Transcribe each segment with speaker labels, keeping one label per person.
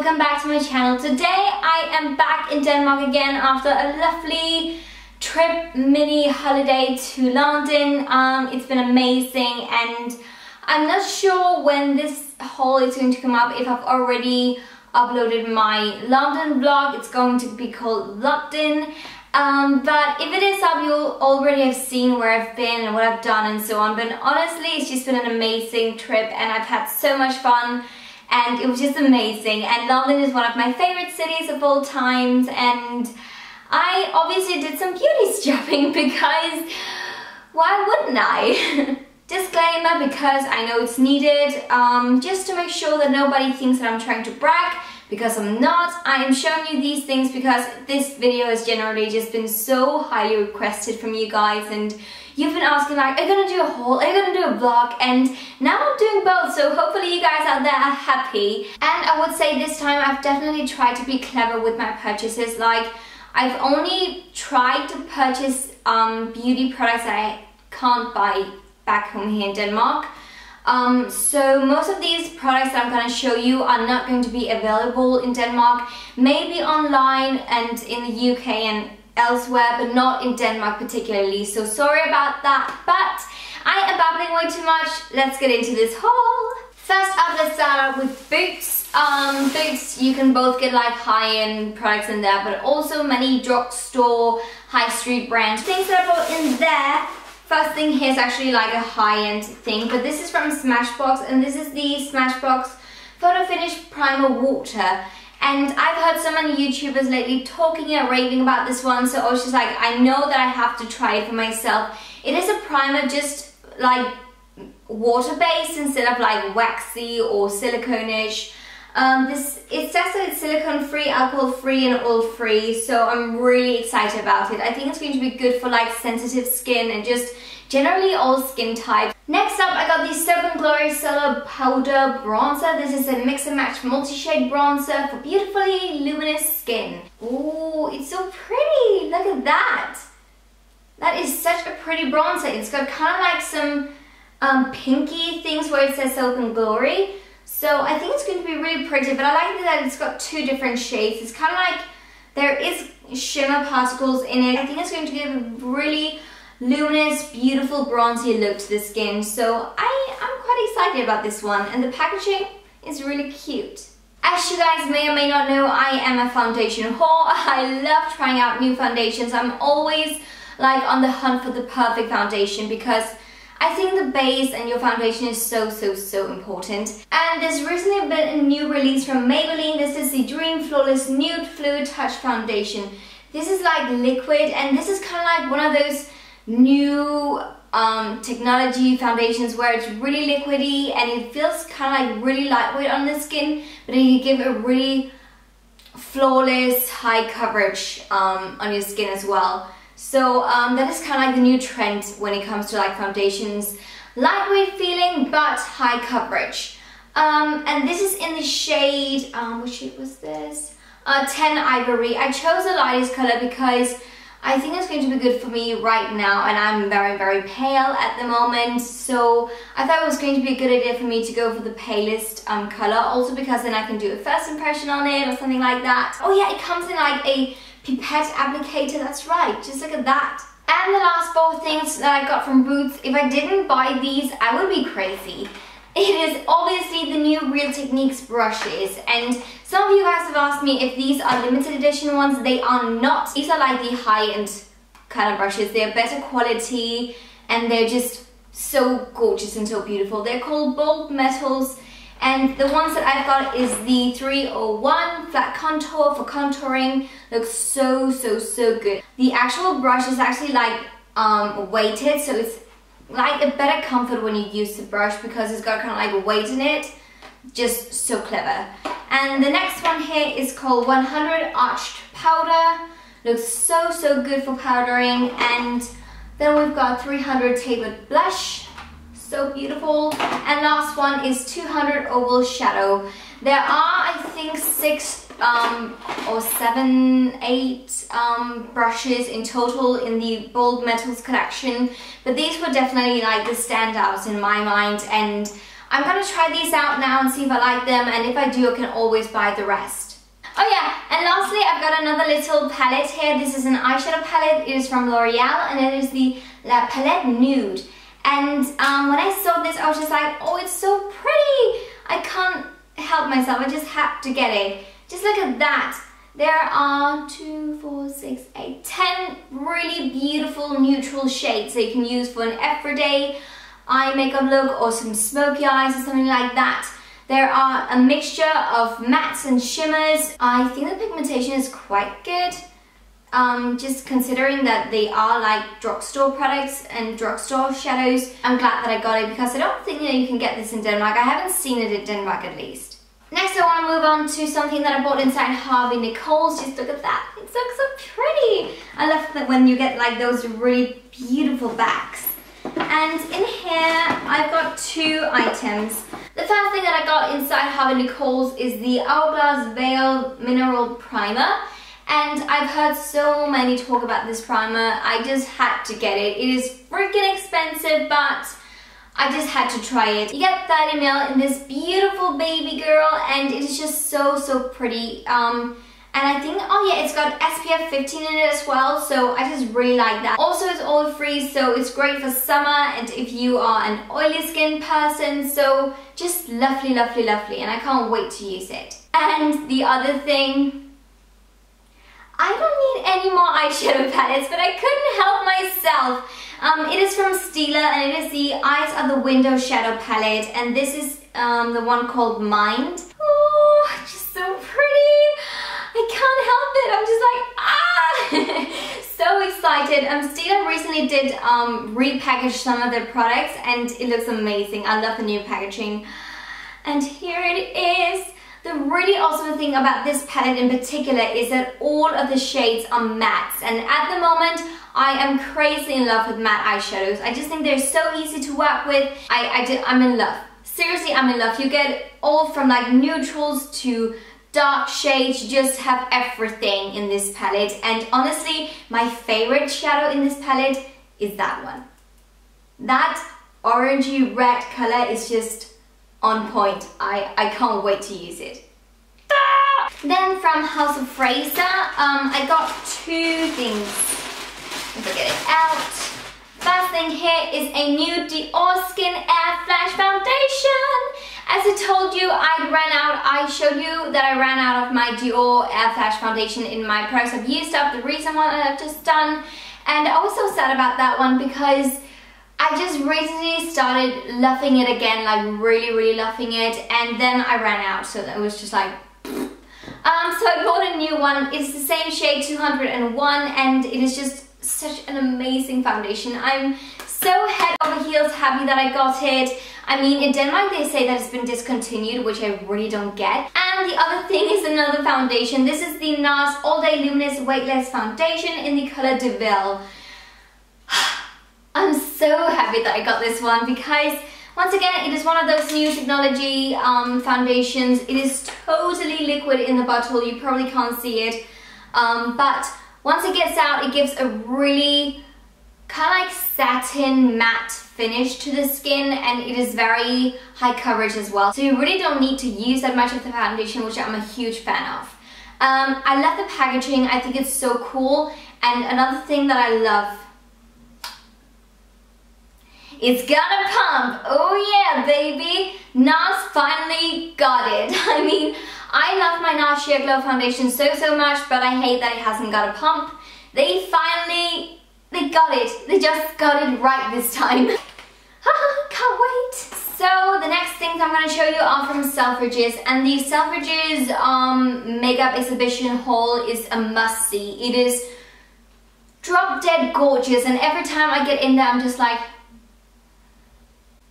Speaker 1: welcome back to my channel. Today I am back in Denmark again after a lovely trip, mini holiday to London. It's been amazing and I'm not sure when this haul is going to come up, if I've already uploaded my London vlog. It's going to be called London. But if it is up, you'll already have seen where I've been and what I've done and so on. But honestly, it's just been an amazing trip and I've had so much fun and it was just amazing. And London is one of my favorite cities of all times, and I obviously did some beauty shopping because why wouldn't I? Disclaimer, because I know it's needed, just to make sure that nobody thinks that I'm trying to brag, because I'm not. I am showing you these things because this video has generally just been so highly requested from you guys, and you've been asking like, are you gonna do a haul? Are you gonna do a vlog? And now I'm doing both, so hopefully you guys out there are happy. And I would say this time I've definitely tried to be clever with my purchases. Like, I've only tried to purchase beauty products that I can't buy back home here in Denmark. So most of these products that I'm going to show you are not going to be available in Denmark, maybe online and in the UK and elsewhere, but not in Denmark particularly. So sorry about that, but I am babbling way too much. Let's get into this haul. First up, let's start out with boots. Boots, you can both get like high-end products in there, but also many drugstore, high street brands. Things that I bought in there. First thing here is actually like a high-end thing, but this is from Smashbox, and this is the Smashbox Photofinish Primer Water. And I've heard so many YouTubers lately talking and raving about this one, so I was just like, I know that I have to try it for myself. It is a primer just like water-based instead of like waxy or silicone-ish. It says that it's silicone-free, alcohol-free and oil-free, so I'm really excited about it. I think it's going to be good for like sensitive skin and just generally all skin types. Next up, I got the Soap & Glory Solar Powder Bronzer. This is a mix and match multi-shade bronzer for beautifully luminous skin. Ooh, it's so pretty! Look at that! That is such a pretty bronzer. It's got kind of like some pinky things where it says Soap & Glory. So I think it's going to be really pretty, but I like that it's got two different shades. It's kind of like there is shimmer particles in it. I think it's going to give a really luminous, beautiful, bronzy look to the skin. So I'm quite excited about this one, and the packaging is really cute. As you guys may or may not know, I am a foundation whore. I love trying out new foundations. I'm always like on the hunt for the perfect foundation because I think the base and your foundation is so important. And there's recently been a new release from Maybelline. This is the Dream Flawless Nude Fluid Touch Foundation. This is like liquid, and this is kind of like one of those new technology foundations where it's really liquidy and it feels kind of like really lightweight on the skin, but then you give it a really flawless, high coverage on your skin as well. So that is kind of like the new trend when it comes to like foundations. Lightweight feeling, but high coverage. And this is in the shade, which shade was this? 10 Ivory. I chose the lightest color because I think it's going to be good for me right now, and I'm very pale at the moment. So I thought it was going to be a good idea for me to go for the palest color. Also because then I can do a first impression on it or something like that. Oh yeah, it comes in like a pipette applicator, that's right, just look at that. And the last four things that I got from Boots, if I didn't buy these, I would be crazy. It is obviously the new Real Techniques brushes, and some of you guys have asked me if these are limited edition ones. They are not. These are like the high-end kind of brushes. They're better quality and they're just so gorgeous and so beautiful. They're called Bold Metals. And the ones that I've got is the 301 Flat Contour for contouring. Looks so good. The actual brush is actually like weighted, so it's like a better comfort when you use the brush because it's got kind of like a weight in it. Just so clever. And the next one here is called 100 Arched Powder. Looks so good for powdering. And then we've got 300 Tapered Blush. So beautiful. And last one is 200 Oval Shadow. There are, I think, 6 or 7, 8 brushes in total in the Bold Metals collection, but these were definitely like the standouts in my mind, and I'm gonna try these out now and see if I like them, and if I do, I can always buy the rest. Oh yeah, and lastly, I've got another little palette here. This is an eyeshadow palette. It is from L'Oreal, and it is the La Palette Nude. And when I saw this, I was just like, oh, it's so pretty. I can't help myself. I just had to get it. Just look at that. There are 2, 4, 6, 8, 10 really beautiful neutral shades that you can use for an everyday eye makeup look or some smoky eyes or something like that. There are a mixture of mattes and shimmers. I think the pigmentation is quite good. Just considering that they are like drugstore products and drugstore shadows. I'm glad that I got it because I don't think that you can get this in Denmark. I haven't seen it in Denmark at least. Next, I want to move on to something that I bought inside Harvey Nichols. Just look at that. It looks so pretty. I love that when you get like those really beautiful bags. And in here, I've got 2 items. The first thing that I got inside Harvey Nichols is the Hourglass Veil Mineral Primer. And I've heard so many talk about this primer. I just had to get it. It is freaking expensive, but I just had to try it. You get 30 ml in this beautiful baby girl, and it is just so pretty. And I think, oh yeah, it's got SPF 15 in it as well, so I just really like that. Also, it's oil free, so it's great for summer and if you are an oily skin person, so just lovely, lovely, lovely, and I can't wait to use it. And the other thing, I don't need any more eyeshadow palettes, but I couldn't help myself. It is from Stila, and it is the Eyes Are the Window Shadow Palette, and this is the one called Mind. Oh, just so pretty. I can't help it. I'm just like, ah! So excited. Stila recently did repackage some of their products, and it looks amazing. I love the new packaging. And here it is. The really awesome thing about this palette in particular is that all of the shades are mattes, and at the moment I am crazy in love with matte eyeshadows. I just think they're so easy to work with. I'm in love. Seriously, I'm in love. You get all from like neutrals to dark shades. You just have everything in this palette, and honestly my favorite shadow in this palette is that one. That orangey red color is just on point. I can't wait to use it. Then from House of Fraser, I got 2 things. Let me get it out. First thing here is a new Diorskin Airflash foundation. As I told you, I showed you that I ran out of my Dior Airflash foundation in my products I've used up, the recent one that I've just done. And I was so sad about that one because I just recently started loving it again, like really loving it, and then I ran out, so it was just like so I bought a new one. It's the same shade, 201, and it is just such an amazing foundation. I'm so head over heels happy that I got it. I mean, in Denmark they say that it's been discontinued, which I really don't get. And the other thing is another foundation. This is the NARS All Day Luminous Weightless Foundation in the color Deauville. I'm so happy that I got this one because, once again, it is one of those new technology foundations. It is totally liquid in the bottle. You probably can't see it. But once it gets out, it gives a really kind of like satin matte finish to the skin, and it is very high coverage as well. So you really don't need to use that much of the foundation, which I'm a huge fan of. I love the packaging. I think it's so cool. And another thing that I love, it's gonna pump. Oh yeah, baby. NARS finally got it. I mean, I love my NARS Sheer Glow foundation so much, but I hate that it hasn't got a pump. They got it. They just got it right this time. Can't wait. So the next things I'm gonna show you are from Selfridges, and the Selfridges makeup exhibition haul is a must-see. It is drop dead gorgeous, and every time I get in there, I'm just like,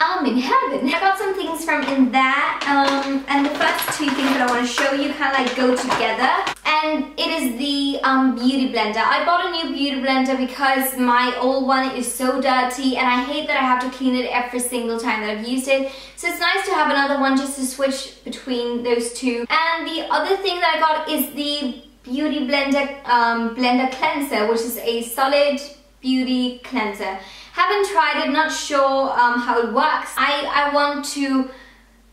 Speaker 1: I'm in heaven. I got some things from in there, and the first 2 things that I want to show you kind of like go together, and it is the Beauty Blender. I bought a new Beauty Blender because my old one is so dirty, and I hate that I have to clean it every single time that I've used it, so it's nice to have another one just to switch between those 2. And the other thing that I got is the Beauty Blender Blender Cleanser, which is a solid beauty cleanser. Haven't tried it, not sure how it works. I want to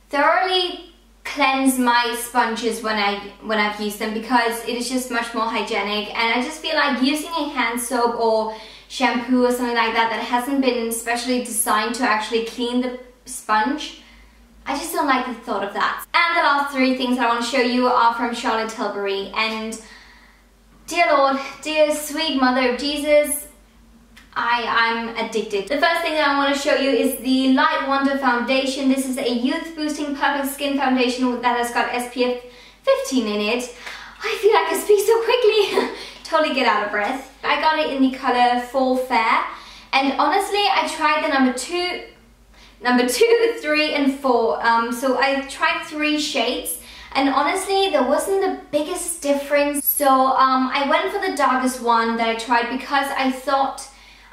Speaker 1: thoroughly cleanse my sponges when I've used them, because it is just much more hygienic, and I just feel like using a hand soap or shampoo or something like that that hasn't been specially designed to actually clean the sponge, I just don't like the thought of that. And the last three things I want to show you are from Charlotte Tilbury, and dear Lord, dear sweet Mother of Jesus, I'm addicted. The first thing that I want to show you is the Light Wonder Foundation. This is a youth boosting perfect skin foundation that has got SPF 15 in it. I feel like I speak so quickly. Totally get out of breath. I got it in the color Fall Fair, and honestly I tried the number 2, 3 and 4. So I tried 3 shades, and honestly there wasn't the biggest difference. So I went for the darkest one that I tried because I thought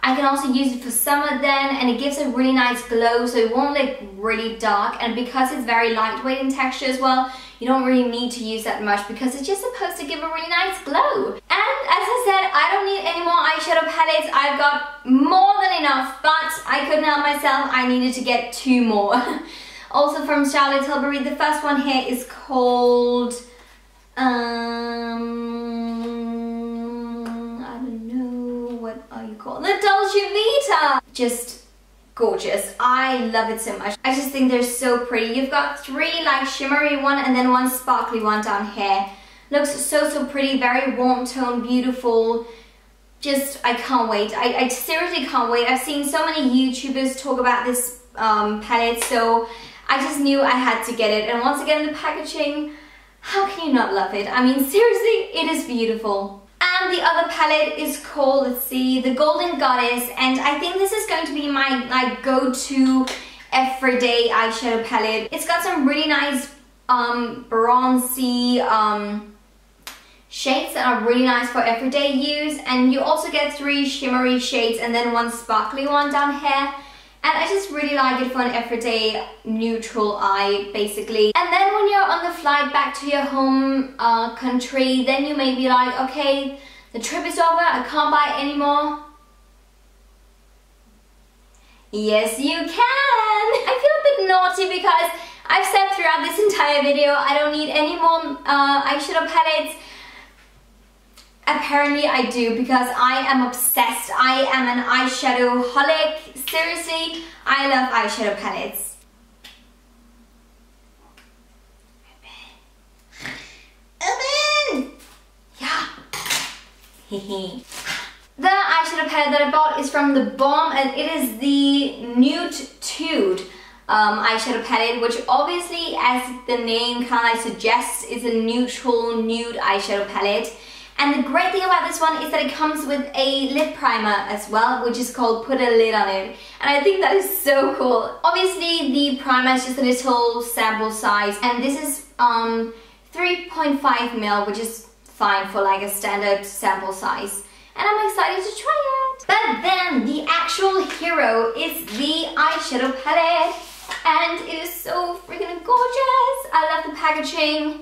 Speaker 1: I can also use it for summer then, and it gives a really nice glow, so it won't look really dark, and because it's very lightweight in texture as well, you don't really need to use that much because it's just supposed to give a really nice glow. And as I said, I don't need any more eyeshadow palettes. I've got more than enough, but I couldn't help myself. I needed to get 2 more. Also from Charlotte Tilbury, the first one here is called the Dolce Vita. Just gorgeous. I love it so much. I just think they're so pretty. You've got 3 like shimmery one and then 1 sparkly one down here. Looks so pretty, very warm tone, beautiful. Just, I can't wait. I seriously can't wait. I've seen so many YouTubers talk about this palette, so I just knew I had to get it. And once again, the packaging, how can you not love it? I mean, seriously, it is beautiful. And the other palette is called, let's see, the Golden Goddess, and I think this is going to be my like go-to everyday eyeshadow palette. It's got some really nice bronzy shades that are really nice for everyday use, and you also get 3 shimmery shades and then 1 sparkly one down here. And I just really like it for an everyday neutral eye, basically. And then when you're on the flight back to your home country, then you may be like, okay, the trip is over, I can't buy anymore. Yes, you can! I feel a bit naughty because I've said throughout this entire video I don't need any more eyeshadow palettes. Apparently I do, because I am obsessed. I am an eyeshadow holic. Seriously, I love eyeshadow palettes. Open! Yeah. The eyeshadow palette that I bought is from TheBalm, and it is the NudeTude eyeshadow palette, which obviously, as the name kind of suggests, is a neutral nude eyeshadow palette. And the great thing about this one is that it comes with a lid primer as well, which is called Put a Lid on It. And I think that is so cool. Obviously the primer is just a little sample size, and this is 3.5 ml, which is fine for like a standard sample size. And I'm excited to try it. But then the actual hero is the eyeshadow palette, and it is so freaking gorgeous. I love the packaging.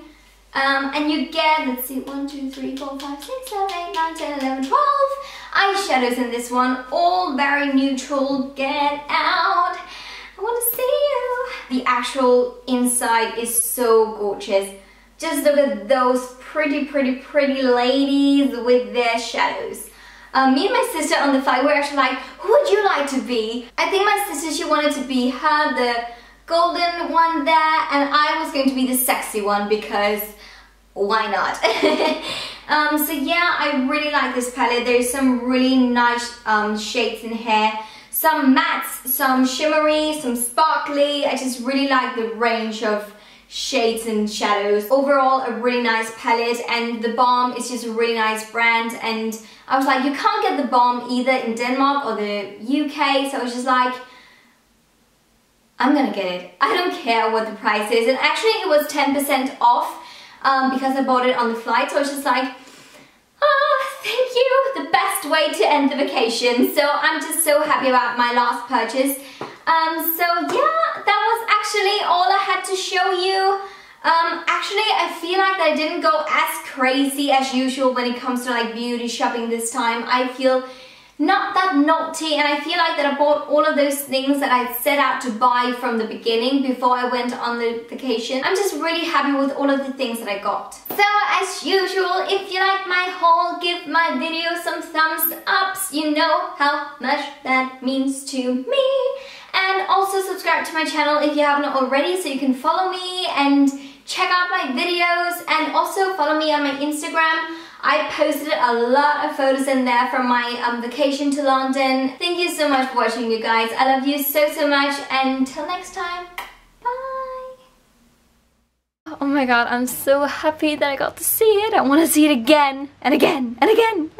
Speaker 1: And you get, let's see, 1, 2, 3, 4, 5, 6, 7, 8, 9, 10, 11, 12 eyeshadows in this one, all very neutral. Get out, I want to see you. The actual inside is so gorgeous. Just look at those pretty ladies with their shadows. Me and my sister on the flight were actually like, who would you like to be? I think my sister, she wanted to be her, the golden one there, and I was going to be the sexy one because why not? So yeah, I really like this palette. There's some really nice shades in here, some mattes, some shimmery, some sparkly. I just really like the range of shades and shadows. Overall, a really nice palette, and TheBalm is just a really nice brand, and I was like, you can't get TheBalm either in Denmark or the UK, so I was just like, I'm gonna get it. I don't care what the price is. And actually it was 10% off because I bought it on the flight, so I was just like, oh, thank you, the best way to end the vacation. So I'm just so happy about my last purchase. So yeah, that was actually all I had to show you. Actually, I feel like that I didn't go as crazy as usual when it comes to like beauty shopping this time. I feel not that naughty, and I feel like that I bought all of those things that I set out to buy from the beginning before I went on the vacation. I'm just really happy with all of the things that I got. So as usual, if you like my haul, give my video some thumbs ups. You know how much that means to me. And also subscribe to my channel if you haven't already so you can follow me and check out my videos, and also follow me on my Instagram. I posted a lot of photos in there from my vacation to London. Thank you so much for watching, you guys. I love you so, so much. And until next time, bye. Oh my god, I'm so happy that I got to see it. I want to see it again and again and again.